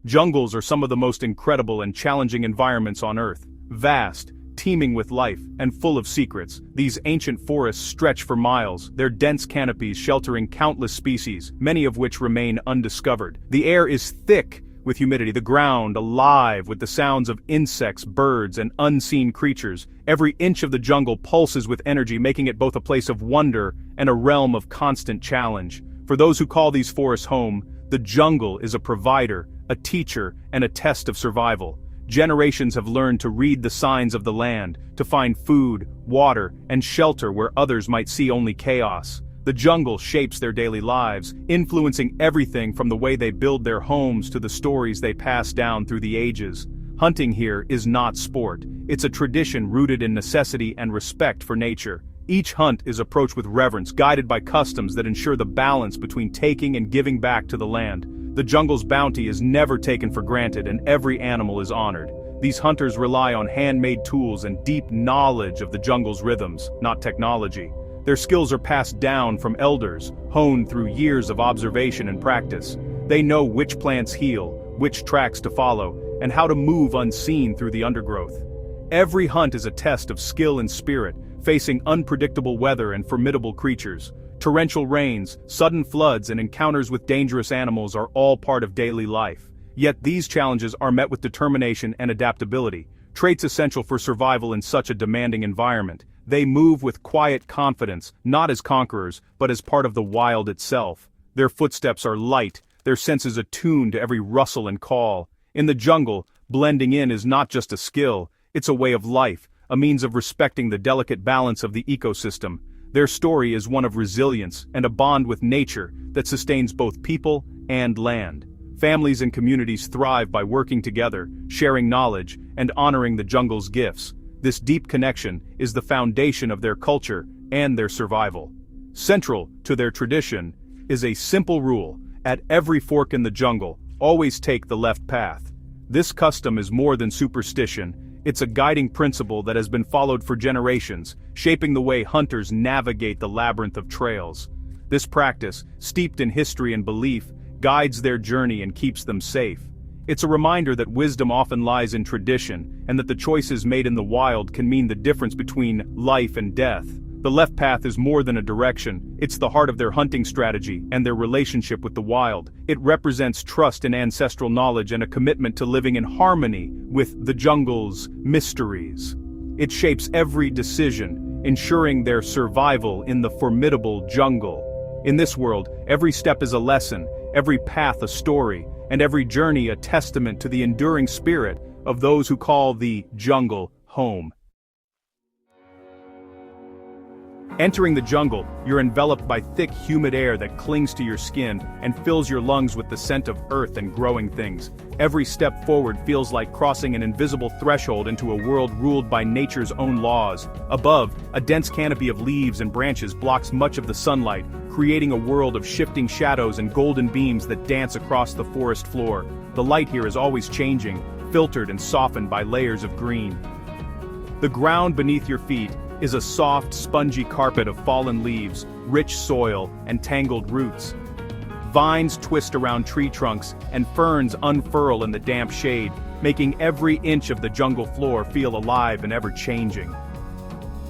Jungles are some of the most incredible and challenging environments on Earth. Vast, teeming with life, and full of secrets, these ancient forests stretch for miles, their dense canopies sheltering countless species, many of which remain undiscovered. The air is thick with humidity, the ground alive with the sounds of insects, birds, and unseen creatures. Every inch of the jungle pulses with energy, making it both a place of wonder and a realm of constant challenge. For those who call these forests home, the jungle is a provider, a teacher, and a test of survival. Generations have learned to read the signs of the land, to find food, water, and shelter where others might see only chaos. The jungle shapes their daily lives, influencing everything from the way they build their homes to the stories they pass down through the ages. Hunting here is not sport. It's a tradition rooted in necessity and respect for nature. Each hunt is approached with reverence, guided by customs that ensure the balance between taking and giving back to the land. The jungle's bounty is never taken for granted, and every animal is honored. These hunters rely on handmade tools and deep knowledge of the jungle's rhythms, not technology. Their skills are passed down from elders, honed through years of observation and practice. They know which plants heal, which tracks to follow, and how to move unseen through the undergrowth. Every hunt is a test of skill and spirit, facing unpredictable weather and formidable creatures. Torrential rains, sudden floods, and encounters with dangerous animals are all part of daily life. Yet these challenges are met with determination and adaptability, traits essential for survival in such a demanding environment. They move with quiet confidence, not as conquerors, but as part of the wild itself. Their footsteps are light, their senses attuned to every rustle and call. In the jungle, blending in is not just a skill, it's a way of life, a means of respecting the delicate balance of the ecosystem. Their story is one of resilience and a bond with nature that sustains both people and land. Families and communities thrive by working together, sharing knowledge, and honoring the jungle's gifts. This deep connection is the foundation of their culture and their survival. Central to their tradition is a simple rule: at every fork in the jungle, always take the left path. This custom is more than superstition, it's a guiding principle that has been followed for generations, shaping the way hunters navigate the labyrinth of trails. This practice, steeped in history and belief, guides their journey and keeps them safe. It's a reminder that wisdom often lies in tradition, and that the choices made in the wild can mean the difference between life and death. The left path is more than a direction, it's the heart of their hunting strategy and their relationship with the wild. It represents trust in ancestral knowledge and a commitment to living in harmony with the jungle's mysteries. It shapes every decision, ensuring their survival in the formidable jungle. In this world, every step is a lesson, every path a story, and every journey a testament to the enduring spirit of those who call the jungle home. Entering the jungle, you're enveloped by thick, humid air that clings to your skin and fills your lungs with the scent of earth and growing things. Every step forward feels like crossing an invisible threshold into a world ruled by nature's own laws. Above, a dense canopy of leaves and branches blocks much of the sunlight, creating a world of shifting shadows and golden beams that dance across the forest floor. The light here is always changing, filtered and softened by layers of green. The ground beneath your feet is a soft, spongy carpet of fallen leaves, rich soil, and tangled roots. Vines twist around tree trunks, and ferns unfurl in the damp shade, making every inch of the jungle floor feel alive and ever-changing.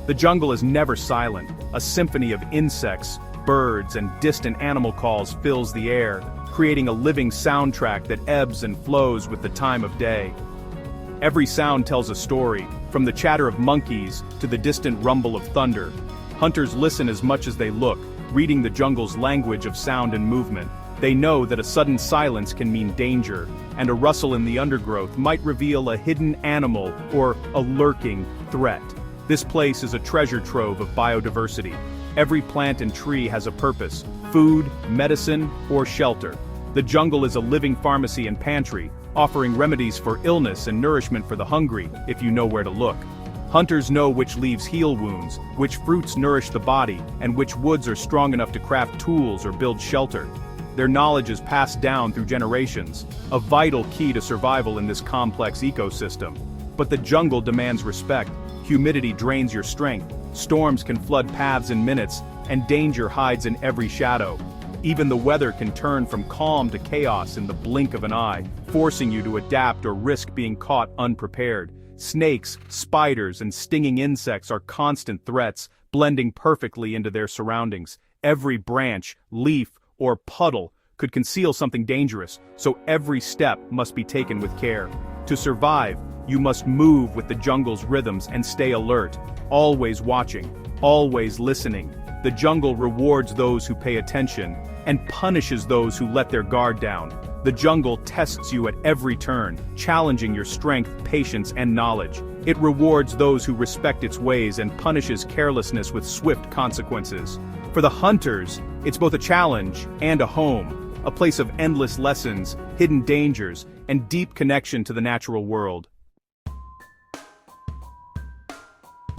The jungle is never silent. A symphony of insects, birds, and distant animal calls fills the air, creating a living soundtrack that ebbs and flows with the time of day. Every sound tells a story, from the chatter of monkeys to the distant rumble of thunder. Hunters listen as much as they look, reading the jungle's language of sound and movement. They know that a sudden silence can mean danger, and a rustle in the undergrowth might reveal a hidden animal or a lurking threat. This place is a treasure trove of biodiversity. Every plant and tree has a purpose: food, medicine, or shelter. The jungle is a living pharmacy and pantry, offering remedies for illness and nourishment for the hungry, if you know where to look. Hunters know which leaves heal wounds, which fruits nourish the body, and which woods are strong enough to craft tools or build shelter. Their knowledge is passed down through generations, a vital key to survival in this complex ecosystem. But the jungle demands respect. Humidity drains your strength, storms can flood paths in minutes, and danger hides in every shadow. Even the weather can turn from calm to chaos in the blink of an eye, forcing you to adapt or risk being caught unprepared. Snakes, spiders, and stinging insects are constant threats, blending perfectly into their surroundings. Every branch, leaf, or puddle could conceal something dangerous, so every step must be taken with care. To survive, you must move with the jungle's rhythms and stay alert, always watching, always listening. The jungle rewards those who pay attention and punishes those who let their guard down. The jungle tests you at every turn, challenging your strength, patience, and knowledge. It rewards those who respect its ways and punishes carelessness with swift consequences. For the hunters, it's both a challenge and a home, a place of endless lessons, hidden dangers, and deep connection to the natural world.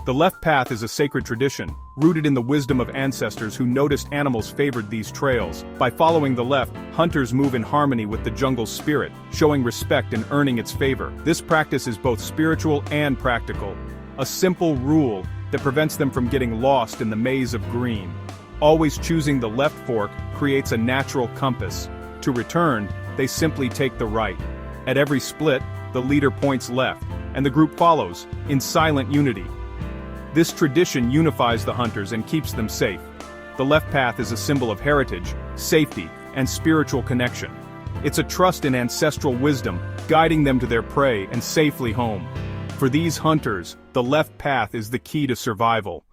The left path is a sacred tradition, rooted in the wisdom of ancestors who noticed animals favored these trails. By following the left, hunters move in harmony with the jungle's spirit, showing respect and earning its favor. This practice is both spiritual and practical, a simple rule that prevents them from getting lost in the maze of green. Always choosing the left fork creates a natural compass. To return, they simply take the right. At every split, the leader points left, and the group follows, in silent unity. This tradition unifies the hunters and keeps them safe. The left path is a symbol of heritage, safety, and spiritual connection. It's a trust in ancestral wisdom, guiding them to their prey and safely home. For these hunters, the left path is the key to survival.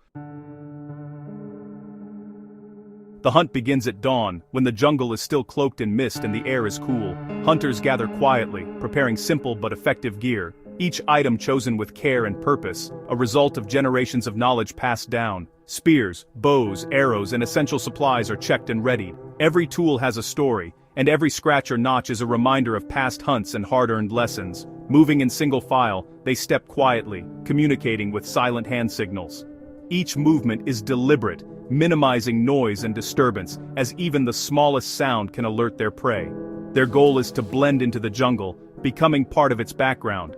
The hunt begins at dawn, when the jungle is still cloaked in mist and the air is cool. Hunters gather quietly, preparing simple but effective gear. Each item chosen with care and purpose, a result of generations of knowledge passed down. Spears, bows, arrows, and essential supplies are checked and readied. Every tool has a story, and every scratch or notch is a reminder of past hunts and hard-earned lessons. Moving in single file, they step quietly, communicating with silent hand signals. Each movement is deliberate, minimizing noise and disturbance, as even the smallest sound can alert their prey. Their goal is to blend into the jungle, becoming part of its background.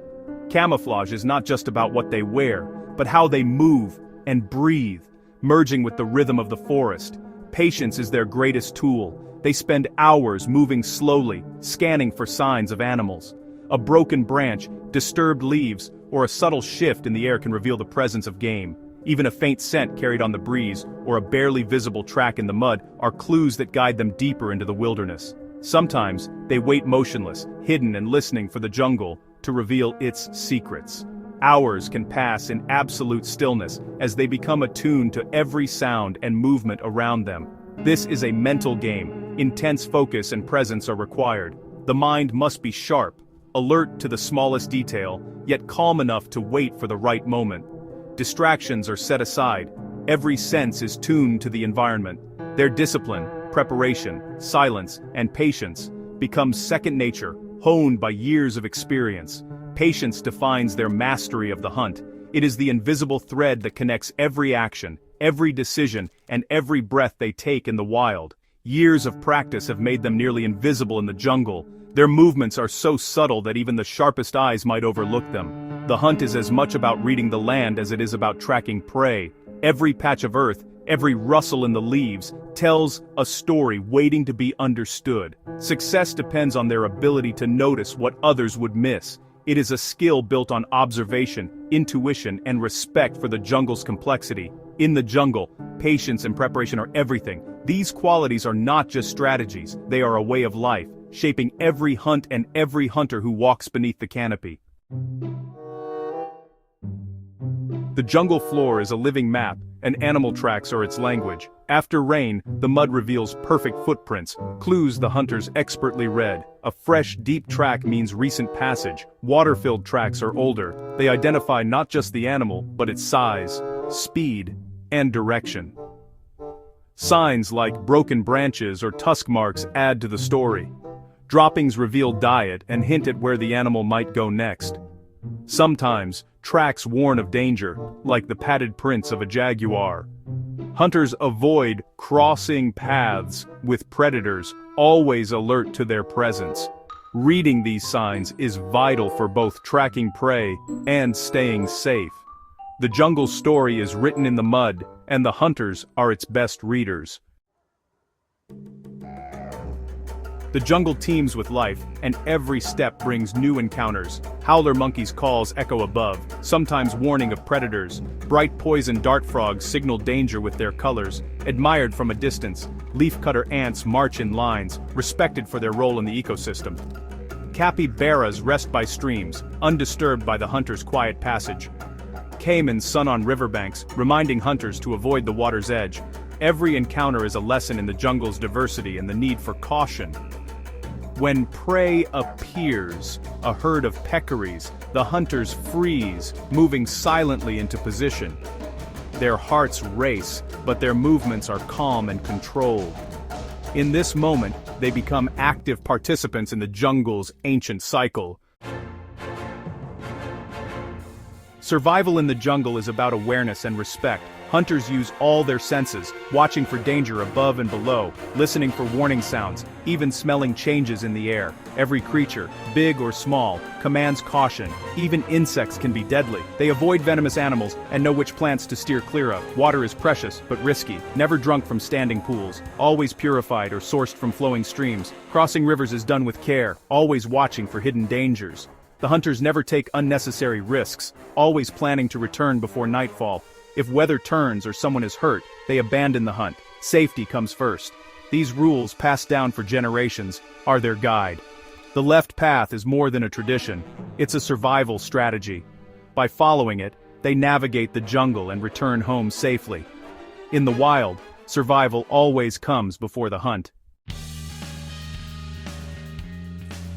Camouflage is not just about what they wear, but how they move and breathe, merging with the rhythm of the forest. Patience is their greatest tool. They spend hours moving slowly, scanning for signs of animals. A broken branch, disturbed leaves, or a subtle shift in the air can reveal the presence of game. Even a faint scent carried on the breeze, or a barely visible track in the mud, are clues that guide them deeper into the wilderness. Sometimes, they wait motionless, hidden and listening for the jungle to reveal its secrets. Hours can pass in absolute stillness as they become attuned to every sound and movement around them. This is a mental game. Intense focus and presence are required. The mind must be sharp, alert to the smallest detail, yet calm enough to wait for the right moment. Distractions are set aside. Every sense is tuned to the environment. Their discipline, preparation, silence, and patience become second nature, honed by years of experience. Patience defines their mastery of the hunt. It is the invisible thread that connects every action, every decision, and every breath they take in the wild. Years of practice have made them nearly invisible in the jungle. Their movements are so subtle that even the sharpest eyes might overlook them. The hunt is as much about reading the land as it is about tracking prey. Every patch of earth, every rustle in the leaves, tells a story waiting to be understood. Success depends on their ability to notice what others would miss. It is a skill built on observation, intuition, and respect for the jungle's complexity. In the jungle, patience and preparation are everything. These qualities are not just strategies, they are a way of life, shaping every hunt and every hunter who walks beneath the canopy. The jungle floor is a living map, and animal tracks are its language. After rain, the mud reveals perfect footprints, clues the hunters expertly read. A fresh, deep track means recent passage. Water-filled tracks are older. They identify not just the animal, but its size, speed, and direction. Signs like broken branches or tusk marks add to the story. Droppings reveal diet and hint at where the animal might go next. Sometimes, tracks warn of danger, like the padded prints of a jaguar. Hunters avoid crossing paths with predators, always alert to their presence. Reading these signs is vital for both tracking prey and staying safe. The jungle's story is written in the mud, and the hunters are its best readers. The jungle teems with life, and every step brings new encounters. Howler monkeys' calls echo above, sometimes warning of predators. Bright poison dart frogs signal danger with their colors, admired from a distance. Leafcutter ants march in lines, respected for their role in the ecosystem. Capybaras rest by streams, undisturbed by the hunter's quiet passage. Caimans sun on riverbanks, reminding hunters to avoid the water's edge. Every encounter is a lesson in the jungle's diversity and the need for caution. When prey appears, a herd of peccaries, the hunters freeze, moving silently into position. Their hearts race, but their movements are calm and controlled. In this moment, they become active participants in the jungle's ancient cycle. Survival in the jungle is about awareness and respect. Hunters use all their senses, watching for danger above and below, listening for warning sounds, even smelling changes in the air. Every creature, big or small, commands caution. Even insects can be deadly. They avoid venomous animals and know which plants to steer clear of. Water is precious, but risky. Never drunk from standing pools. Always purified or sourced from flowing streams. Crossing rivers is done with care, always watching for hidden dangers. The hunters never take unnecessary risks, always planning to return before nightfall. If weather turns or someone is hurt, they abandon the hunt. Safety comes first. These rules, passed down for generations, are their guide. The left path is more than a tradition, it's a survival strategy. By following it, they navigate the jungle and return home safely. In the wild, survival always comes before the hunt.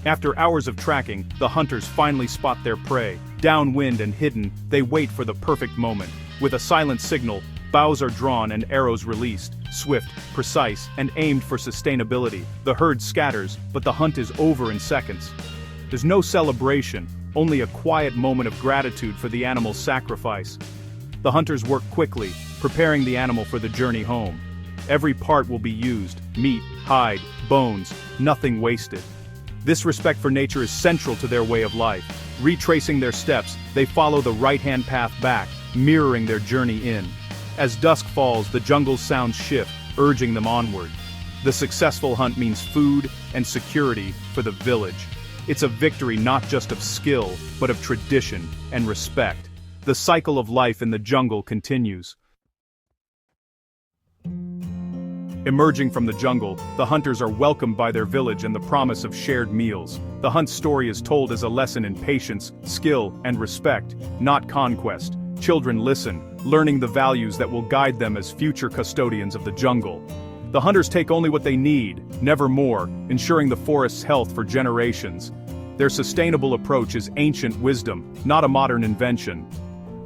After hours of tracking, the hunters finally spot their prey. Downwind and hidden, they wait for the perfect moment. With a silent signal, bows are drawn and arrows released, swift, precise, and aimed for sustainability. The herd scatters, but the hunt is over in seconds. There's no celebration, only a quiet moment of gratitude for the animal's sacrifice. The hunters work quickly, preparing the animal for the journey home. Every part will be used, meat, hide, bones, nothing wasted. This respect for nature is central to their way of life. Retracing their steps, they follow the right-hand path back, mirroring their journey in. As dusk falls, the jungle's sounds shift, urging them onward. The successful hunt means food and security for the village. It's a victory not just of skill, but of tradition and respect. The cycle of life in the jungle continues. Emerging from the jungle, the hunters are welcomed by their village and the promise of shared meals. The hunt story is told as a lesson in patience, skill, and respect, not conquest. Children listen, learning the values that will guide them as future custodians of the jungle. The hunters take only what they need, never more, ensuring the forest's health for generations. Their sustainable approach is ancient wisdom, not a modern invention.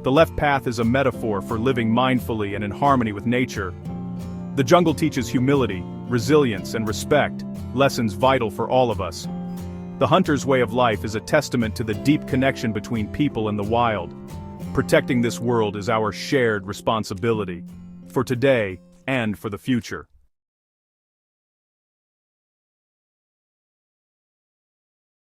The left path is a metaphor for living mindfully and in harmony with nature. The jungle teaches humility, resilience, and respect, lessons vital for all of us. The hunter's way of life is a testament to the deep connection between people and the wild. Protecting this world is our shared responsibility, for today and for the future.